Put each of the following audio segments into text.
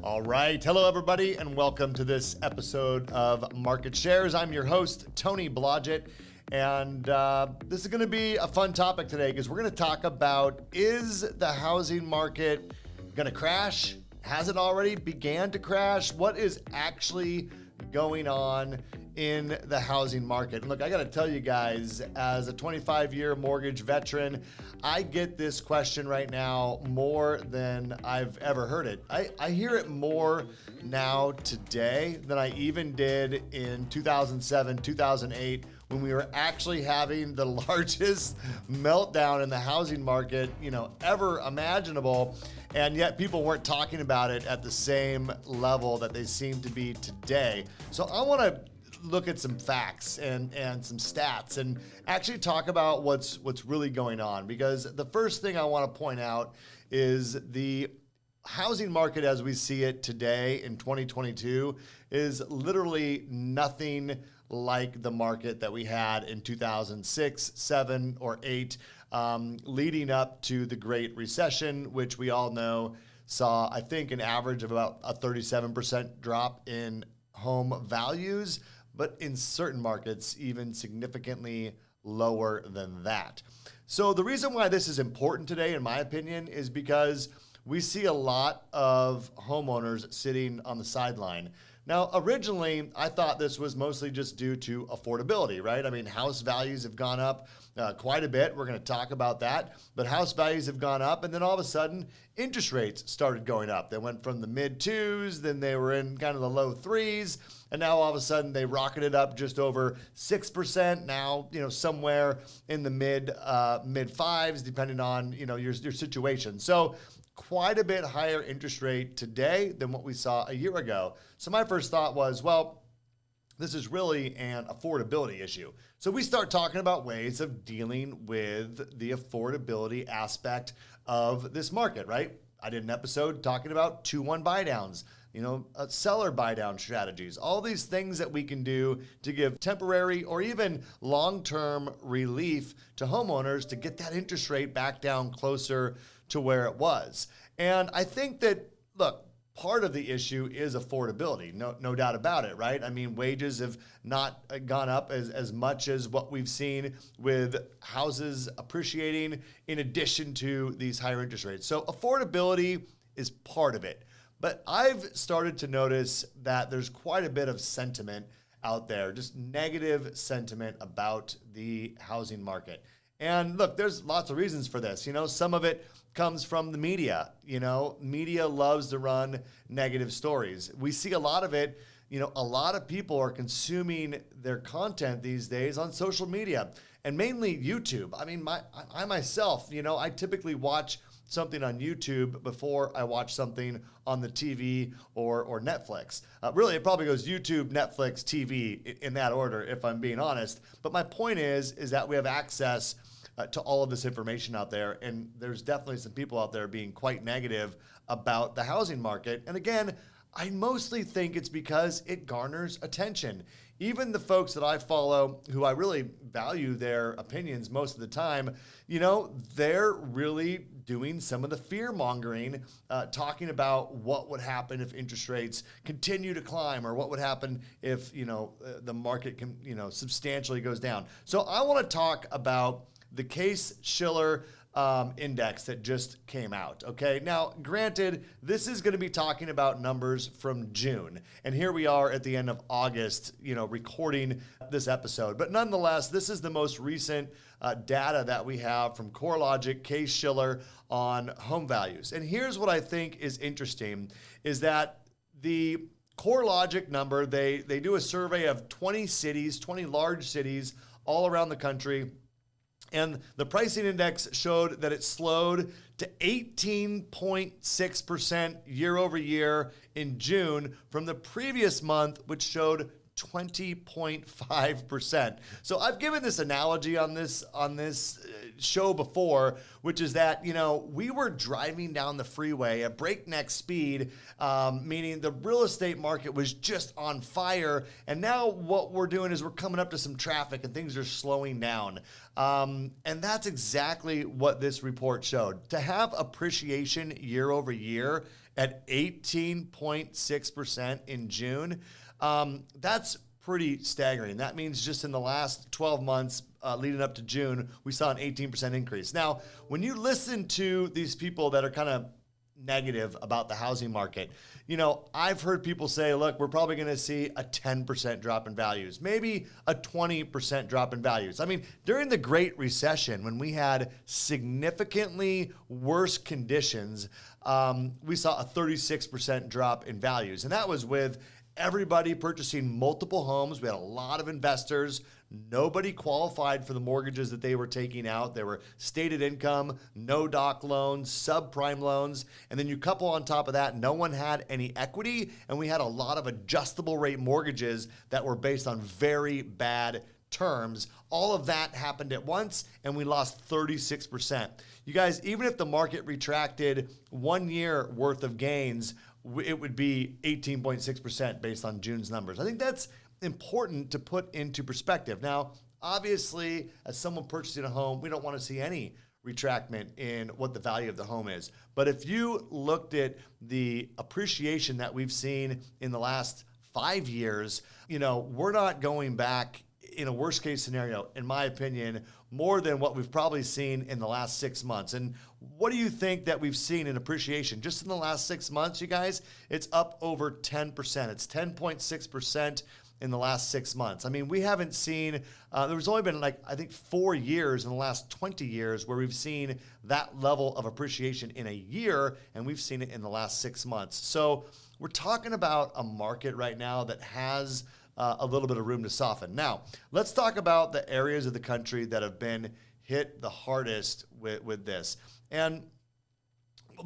All right. Hello, everybody, and welcome to this episode of Market Shares. I'm your host, Tony Blodgett, and this is going to be a fun topic today because we're going to talk about, is the housing market going to crash? Has it already began to crash? What is actually going on in the housing market? And look, I got to tell you guys, as a 25-year mortgage veteran, I get this question right now more than I've ever heard it. I hear it more now today than I even did in 2007, 2008, when we were actually having the largest meltdown in the housing market, ever imaginable. And yet people weren't talking about it at the same level that they seem to be today. So I want to look at some facts and some stats and actually talk about what's really going on, because the first thing I want to point out is the housing market as we see it today in 2022 is literally nothing like the market that we had in 2006, 7, or 8, leading up to the Great Recession, which we all know saw, I think, an average of about a 37% drop in home values, but in certain markets, even significantly lower than that. So the reason why this is important today, in my opinion, is because we see a lot of homeowners sitting on the sideline. Now, originally, I thought this was mostly just due to affordability, right? I mean, house values have gone up quite a bit. We're going to talk about that. But house values have gone up, and then all of a sudden, interest rates started going up. They went from the mid-2s, then they were in kind of the low 3s, and now all of a sudden they rocketed up just over 6%. Now, somewhere in the mid 5s, depending on your situation. So quite a bit higher interest rate today than what we saw a year ago. So my first thought was, well, this is really an affordability issue. So we start talking about ways of dealing with the affordability aspect of this market, right? I did an episode talking about 2-1 buy downs, seller buy down strategies, all these things that we can do to give temporary or even long-term relief to homeowners to get that interest rate back down closer to where it was. And I think that, look, part of the issue is affordability, no doubt about it, right? I mean, wages have not gone up as much as what we've seen with houses appreciating in addition to these higher interest rates. So affordability is part of it. But I've started to notice that there's quite a bit of sentiment out there, just negative sentiment about the housing market. And look, there's lots of reasons for this. Some of it comes from the media. Media loves to run negative stories. We see a lot of it. A lot of people are consuming their content these days on social media, and mainly YouTube. I mean, I myself, I typically watch something on YouTube before I watch something on the TV or Netflix. Really, it probably goes YouTube, Netflix, TV in that order, if I'm being honest. But my point is that we have access to all of this information out there, and there's definitely some people out there being quite negative about the housing market. And again, I mostly think it's because it garners attention. Even the folks that I follow, who I really value their opinions most of the time, they're really doing some of the fear mongering, talking about what would happen if interest rates continue to climb, or what would happen if, the market can, substantially goes down. So I want to talk about the Case-Shiller index that just came out. Okay, now granted, this is going to be talking about numbers from June, and here we are at the end of August, recording this episode. But nonetheless, this is the most recent data that we have from CoreLogic, Case-Shiller on home values. And here's what I think is interesting: is that the CoreLogic number, they do a survey of 20 cities, 20 large cities all around the country. And the pricing index showed that it slowed to 18.6% year over year in June from the previous month, which showed 20.5%. So I've given this analogy on this show before, which is that, we were driving down the freeway at breakneck speed, meaning the real estate market was just on fire. And now what we're doing is we're coming up to some traffic and things are slowing down. And that's exactly what this report showed. To have appreciation year over year at 18.6% in June. That's pretty staggering. That means just in the last 12 months leading up to June, we saw an 18% increase. Now, when you listen to these people that are kind of negative about the housing market, I've heard people say, look, we're probably going to see a 10% drop in values, maybe a 20% drop in values. I mean, during the Great Recession, when we had significantly worse conditions, we saw a 36% drop in values. And that was with everybody purchasing multiple homes. We had a lot of investors. Nobody qualified for the mortgages that they were taking out. They were stated income, no doc loans, subprime loans. And then you couple on top of that, no one had any equity. And we had a lot of adjustable rate mortgages that were based on very bad terms. All of that happened at once, and we lost 36%. You guys, even if the market retracted 1 year worth of gains, it would be 18.6% based on June's numbers. I think that's important to put into perspective. Now, obviously, as someone purchasing a home, we don't want to see any retractment in what the value of the home is. But if you looked at the appreciation that we've seen in the last 5 years, we're not going back in a worst case scenario, in my opinion, more than what we've probably seen in the last 6 months. And what do you think that we've seen in appreciation? Just in the last 6 months, you guys, it's up over 10%. It's 10.6% in the last 6 months. I mean, we haven't seen, there's only been 4 years in the last 20 years where we've seen that level of appreciation in a year, and we've seen it in the last 6 months. So we're talking about a market right now that has a little bit of room to soften. Now, let's talk about the areas of the country that have been hit the hardest with this. And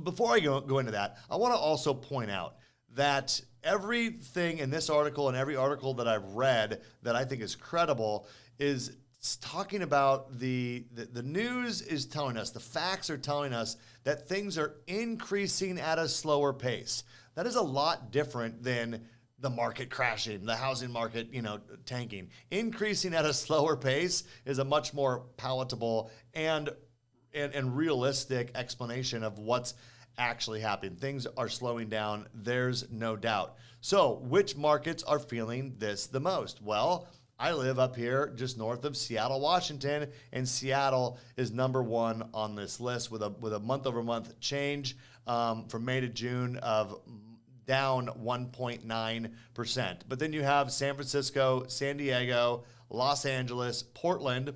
before I go into that, I want to also point out that everything in this article and every article that I've read that I think is credible is talking about the news is telling us, the facts are telling us that things are increasing at a slower pace. That is a lot different than the market crashing, the housing market, tanking. Increasing at a slower pace is a much more palatable and realistic explanation of what's actually happening. Things are slowing down, there's no doubt. So, which markets are feeling this the most? Well, I live up here just north of Seattle, Washington, and Seattle is number one on this list with a month-over-month change from May to June of down 1.9%. But then you have San Francisco, San Diego, Los Angeles, Portland,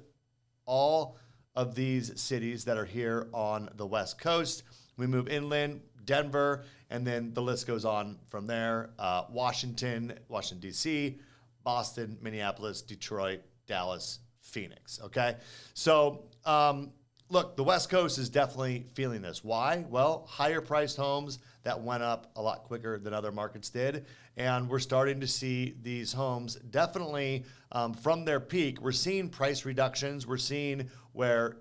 all of these cities that are here on the West Coast. We move inland, Denver, and then the list goes on from there. Washington, D.C., Boston, Minneapolis, Detroit, Dallas, Phoenix, okay? So, look, the West Coast is definitely feeling this. Why? Well, higher priced homes that went up a lot quicker than other markets did. And we're starting to see these homes definitely from their peak. We're seeing price reductions. We're seeing where,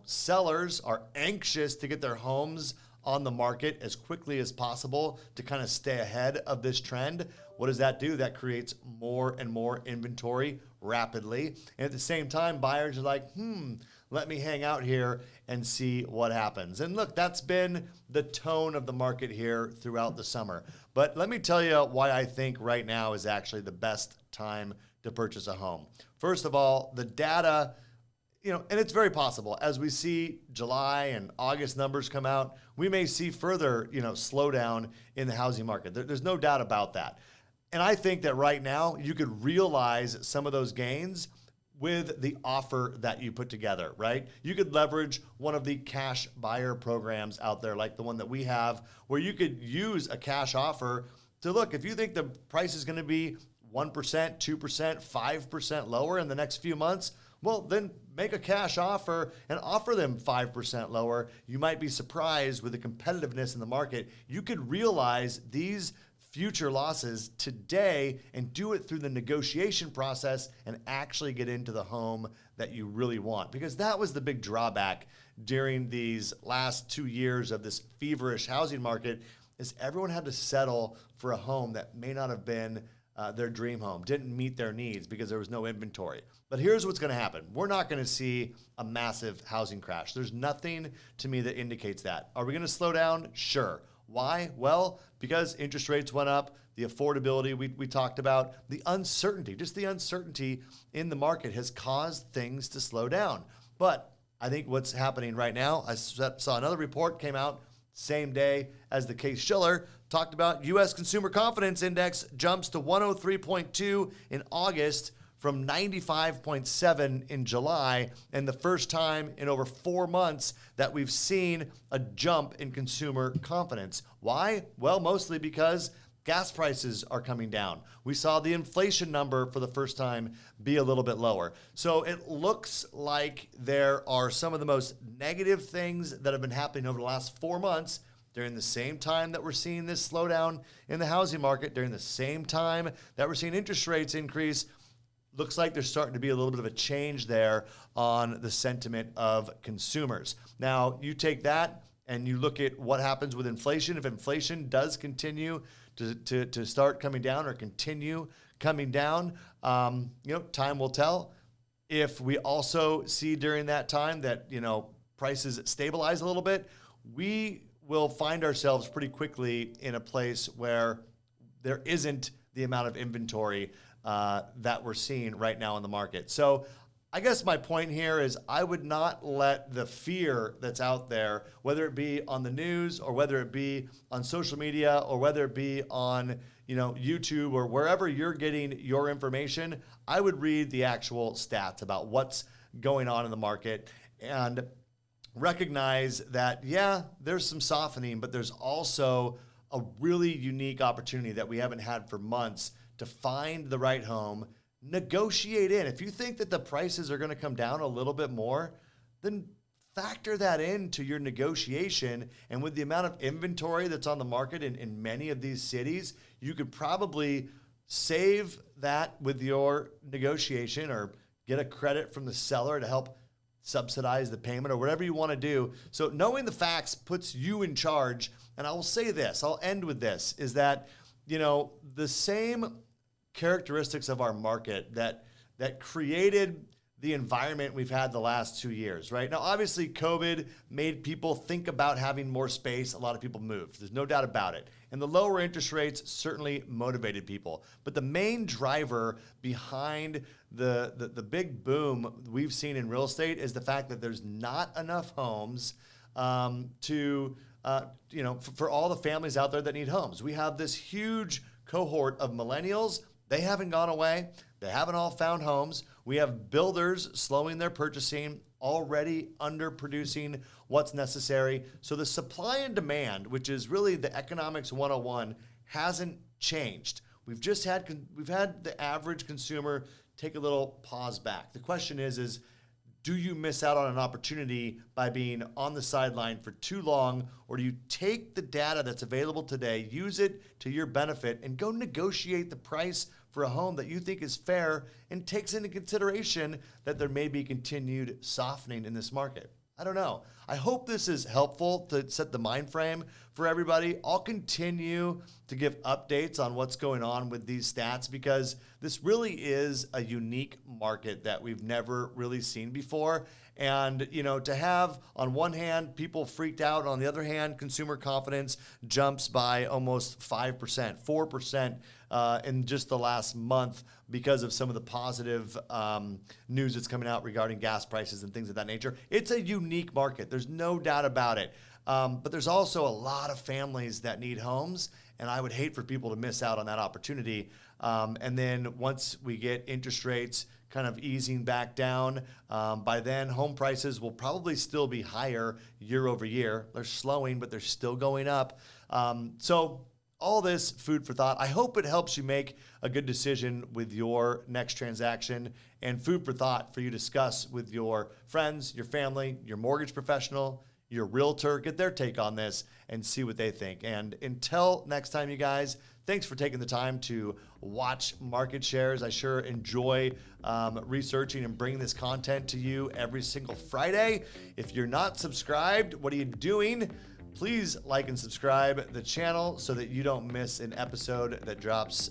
sellers are anxious to get their homes on the market as quickly as possible to kind of stay ahead of this trend. What does that do? That creates more and more inventory rapidly. And at the same time, buyers are like, let me hang out here and see what happens. And look, that's been the tone of the market here throughout the summer. But let me tell you why I think right now is actually the best time to purchase a home. First of all, the data, and it's very possible as we see July and August numbers come out, we may see further, slowdown in the housing market. There's no doubt about that. And I think that right now you could realize some of those gains with the offer that you put together, right? You could leverage one of the cash buyer programs out there, like the one that we have, where you could use a cash offer to look, if you think the price is going to be 1%, 2%, 5% lower in the next few months, well, then make a cash offer and offer them 5% lower. You might be surprised with the competitiveness in the market. You could realize these future losses today and do it through the negotiation process and actually get into the home that you really want. Because that was the big drawback during these last 2 years of this feverish housing market, is everyone had to settle for a home that may not have been their dream home, didn't meet their needs because there was no inventory. But here's what's going to happen. We're not going to see a massive housing crash. There's nothing to me that indicates that. Are we going to slow down? Sure. Why? Well, because interest rates went up, the affordability we talked about, the uncertainty, just the uncertainty in the market has caused things to slow down. But I think what's happening right now, I saw another report came out same day as the Case-Shiller, talked about U.S. Consumer Confidence Index jumps to 103.2 in August from 95.7 in July, and the first time in over 4 months that we've seen a jump in consumer confidence. Why? Well, mostly because gas prices are coming down. We saw the inflation number for the first time be a little bit lower. So it looks like there are some of the most negative things that have been happening over the last 4 months during the same time that we're seeing this slowdown in the housing market, during the same time that we're seeing interest rates increase. Looks like there's starting to be a little bit of a change there on the sentiment of consumers. Now, you take that and you look at what happens with inflation. If inflation does continue to start coming down or continue coming down, time will tell. If we also see during that time that, prices stabilize a little bit, we will find ourselves pretty quickly in a place where there isn't the amount of inventory that we're seeing right now in the market. So I guess my point here is I would not let the fear that's out there, whether it be on the news or whether it be on social media or whether it be on YouTube or wherever you're getting your information, I would read the actual stats about what's going on in the market and recognize that, yeah, there's some softening, but there's also a really unique opportunity that we haven't had for months to find the right home, negotiate in. If you think that the prices are going to come down a little bit more, then factor that into your negotiation. And with the amount of inventory that's on the market in many of these cities, you could probably save that with your negotiation or get a credit from the seller to help subsidize the payment or whatever you want to do. So knowing the facts puts you in charge. And I will say this, I'll end with this, is that, the same characteristics of our market that created the environment we've had the last 2 years, right? Now, obviously, COVID made people think about having more space. A lot of people moved. There's no doubt about it. And the lower interest rates certainly motivated people. But the main driver behind the big boom we've seen in real estate is the fact that there's not enough homes for all the families out there that need homes. We have this huge cohort of millennials. They haven't gone away. They haven't all found homes. We have builders slowing their purchasing, already underproducing what's necessary. So the supply and demand, which is really the economics 101, hasn't changed. We've had the average consumer take a little pause back. The question is do you miss out on an opportunity by being on the sideline for too long, or do you take the data that's available today, use it to your benefit, and go negotiate the price for a home that you think is fair and takes into consideration that there may be continued softening in this market? I don't know. I hope this is helpful to set the mind frame for everybody. I'll continue to give updates on what's going on with these stats because this really is a unique market that we've never really seen before. And, to have on one hand people freaked out, on the other hand, consumer confidence jumps by almost 5%, 4% in just the last month because of some of the positive news that's coming out regarding gas prices and things of that nature. It's a unique market. There's no doubt about it. But there's also a lot of families that need homes, and I would hate for people to miss out on that opportunity. And then once we get interest rates kind of easing back down, by then home prices will probably still be higher year over year. They're slowing, but they're still going up. So all this food for thought. I hope it helps you make a good decision with your next transaction, and food for thought for you to discuss with your friends, your family, your mortgage professional, your realtor. Get their take on this and see what they think. And until next time, you guys, thanks for taking the time to watch Market Shares. I sure enjoy researching and bringing this content to you every single Friday. If you're not subscribed, what are you doing? Please like and subscribe the channel so that you don't miss an episode that drops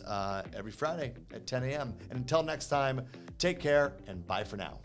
every Friday at 10 a.m. And until next time, take care and bye for now.